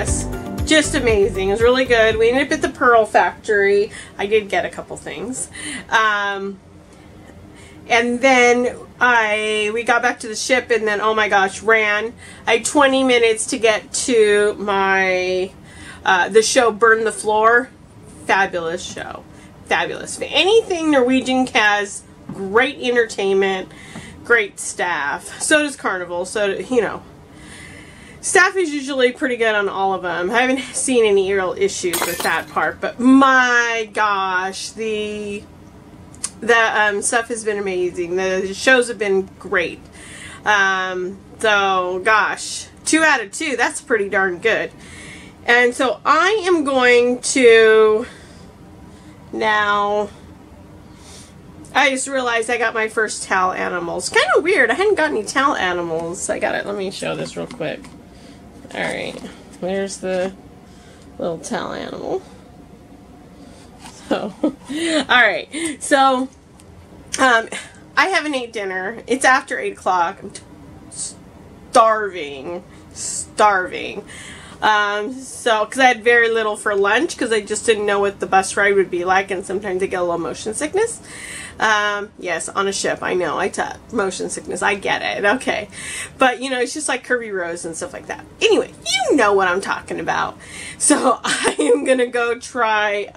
yes, just amazing. It was really good. We ended up at the Pearl Factory. I did get a couple things. And then we got back to the ship, and then, oh my gosh, ran. I had 20 minutes to get to my, the show Burn the Floor. Fabulous show. Fabulous. Anything Norwegian has, great entertainment, great staff. So does Carnival. So, you know, staff is usually pretty good on all of them. I haven't seen any real issues with that part, but my gosh, the stuff has been amazing. The shows have been great. So gosh, 2 out of 2, that's pretty darn good. And so I am going to now, I just realized I got my first towel animals. Kind of weird, I hadn't got any towel animals. I got it, let me show this real quick. Alright, there's the little towel animal. So, alright, so, I haven't ate dinner. It's after 8 o'clock. I'm starving. So, because I had very little for lunch, because I just didn't know what the bus ride would be like, and sometimes I get a little motion sickness. Yes, on a ship, I know, motion sickness, I get it, okay. But, you know, it's just like curvy rows and stuff like that. Anyway, you know what I'm talking about. So, I am going to go try,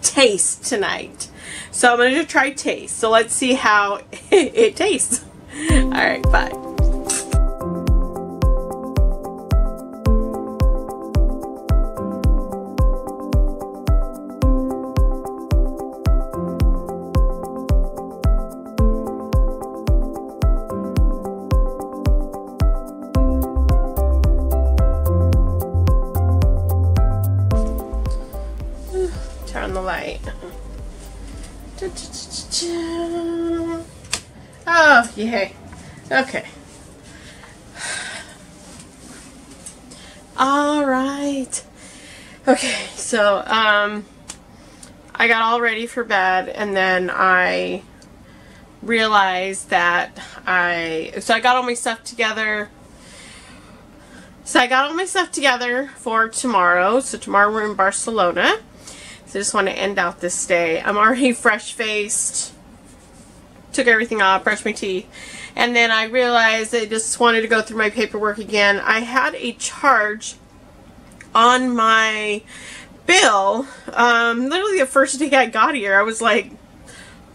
Taste tonight. So, I'm going to try Taste. So, let's see how it tastes. Alright, bye. Turn the light. Oh, yay. Okay. Alright. Okay, so, I got all ready for bed, and then I realized that I got all my stuff together. So I got all my stuff together for tomorrow. So tomorrow we're in Barcelona. So I just want to end out this day. I'm already fresh-faced. Took everything off, brushed my teeth. And then I realized I just wanted to go through my paperwork again. I had a charge on my bill. Literally the first day I got here, I was like,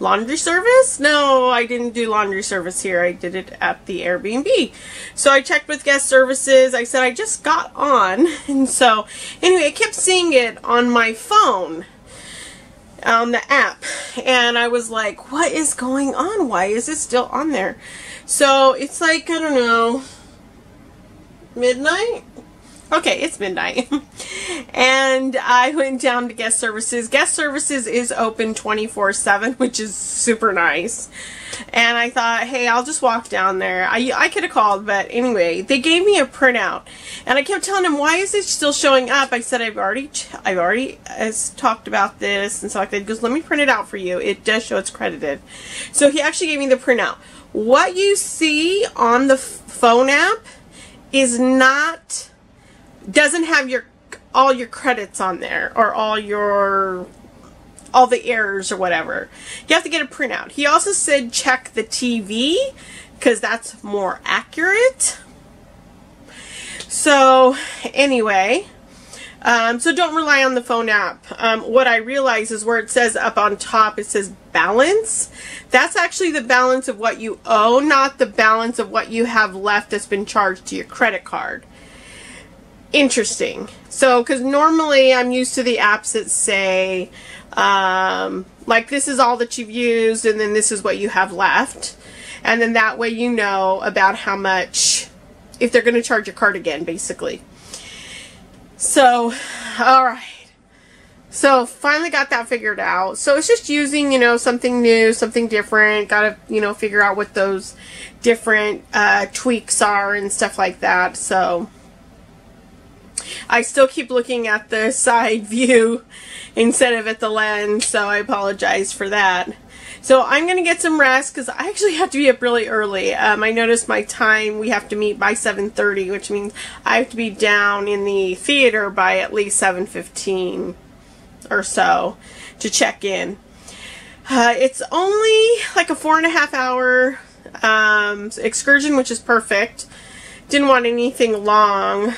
laundry service? No, I didn't do laundry service here. I did it at the Airbnb. So I checked with guest services. I said I just got on. And so, anyway, I kept seeing it on my phone, on the app. And I was like, what is going on? Why is it still on there? So, it's like, I don't know, midnight? Okay, it's midnight. And I went down to guest services. Guest services is open 24/7, which is super nice. And I thought, hey, I'll just walk down there. I could have called, but anyway, they gave me a printout. And I kept telling him, why is it still showing up? I said, I've already talked about this and stuff like that. He goes, let me print it out for you. It does show it's credited. So he actually gave me the printout. What you see on the phone app is not, doesn't have all your credits on there, or all the errors or whatever. You have to get a printout. He also said check the TV, because that's more accurate. So anyway, so don't rely on the phone app. What I realize is where it says up on top, it says balance. That's actually the balance of what you owe, not the balance of what you have left that's been charged to your credit card. Interesting. So, because normally I'm used to the apps that say, like, this is all that you've used, and then this is what you have left. And then that way you know about how much, if they're going to charge your card again, basically. So, alright. So, finally got that figured out. So, it's just using, you know, something new, something different. Got to, you know, figure out what those different tweaks are and stuff like that. So, I still keep looking at the side view instead of at the lens, so I apologize for that. So I'm going to get some rest because I actually have to be up really early. I noticed my time, we have to meet by 7:30, which means I have to be down in the theater by at least 7:15 or so to check in. It's only like a 4.5 hour excursion, which is perfect. Didn't want anything long.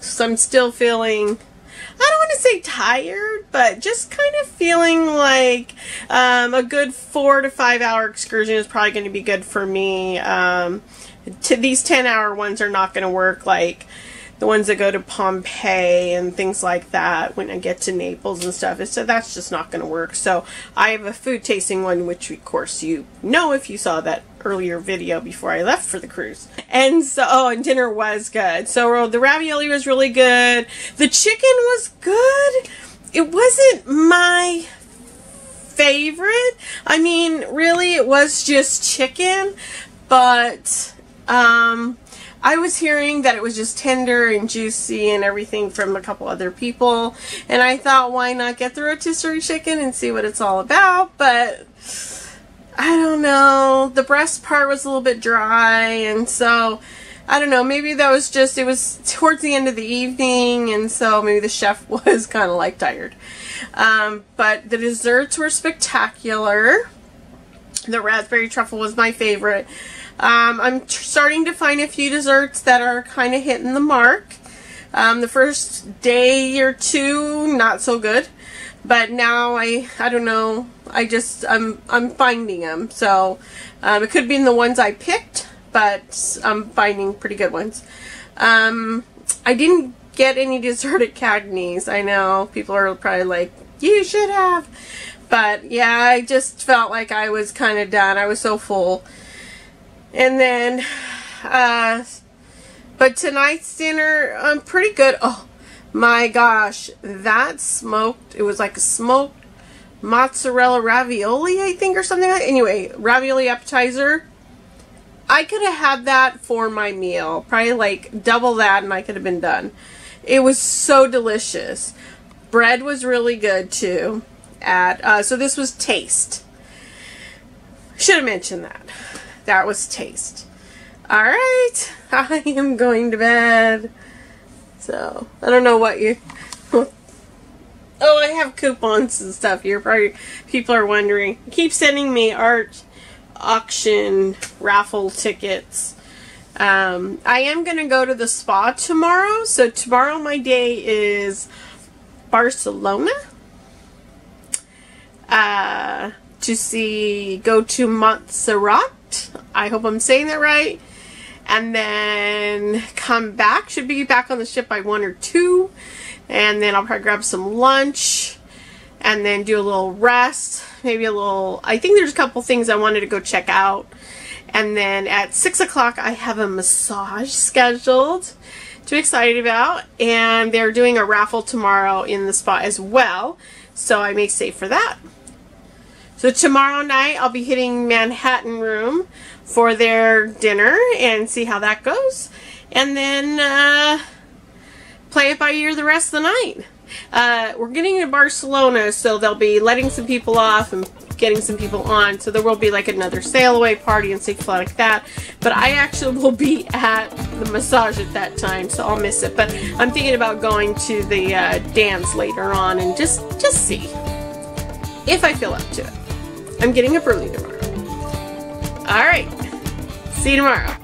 So I'm still feeling, I don't want to say tired, but just kind of feeling like a good 4 to 5 hour excursion is probably going to be good for me. These 10-hour ones are not going to work, like the ones that go to Pompeii and things like that when I get to Naples and stuff. So that's just not going to work. So I have a food tasting one, which of course you know if you saw that earlier video before I left for the cruise. And so, oh, and dinner was good. So the ravioli was really good. The chicken was good. It wasn't my favorite. I mean, really, it was just chicken, but I was hearing that it was just tender and juicy and everything from a couple other people, and I thought, why not get the rotisserie chicken and see what it's all about? But I don't know, the breast part was a little bit dry, and so I don't know, maybe that was just, it was towards the end of the evening, and so maybe the chef was kind of like tired. But the desserts were spectacular. The raspberry truffle was my favorite. I'm starting to find a few desserts that are kind of hitting the mark. The first day or two, not so good. But now I don't know, I'm finding them. So, it could be in the ones I picked, but I'm finding pretty good ones. I didn't get any dessert at Cagney's. I know, people are probably like, you should have. But yeah, I just felt like I was kind of done. I was so full. And then, but tonight's dinner, pretty good. Oh my gosh, that smoked, it was like a smoked mozzarella ravioli, I think, or something like that. Anyway, ravioli appetizer. I could have had that for my meal. Probably like double that and I could have been done. It was so delicious. Bread was really good too. So this was Taste. Should have mentioned that. That was Taste. Alright, I am going to bed. So, I don't know what you... Oh, I have coupons and stuff here. Probably people are wondering. Keep sending me art auction raffle tickets. I am going to go to the spa tomorrow. So tomorrow my day is Barcelona. Go to Montserrat. I hope I'm saying that right. And then come back. Should be back on the ship by 1 or 2. And then I'll probably grab some lunch. And then do a little rest. Maybe a little... I think there's a couple things I wanted to go check out. And then at 6 o'clock I have a massage scheduled. To be excited about. And they're doing a raffle tomorrow in the spa as well. So I may save for that. So tomorrow night I'll be hitting Manhattan Room for their dinner and see how that goes. And then play it by ear the rest of the night. We're getting to Barcelona, so they'll be letting some people off and getting some people on. So there will be like another sail away party and stuff like that. But I actually will be at the massage at that time, so I'll miss it. But I'm thinking about going to the dance later on and just see if I feel up to it. I'm getting up early tomorrow. Alright. See you tomorrow.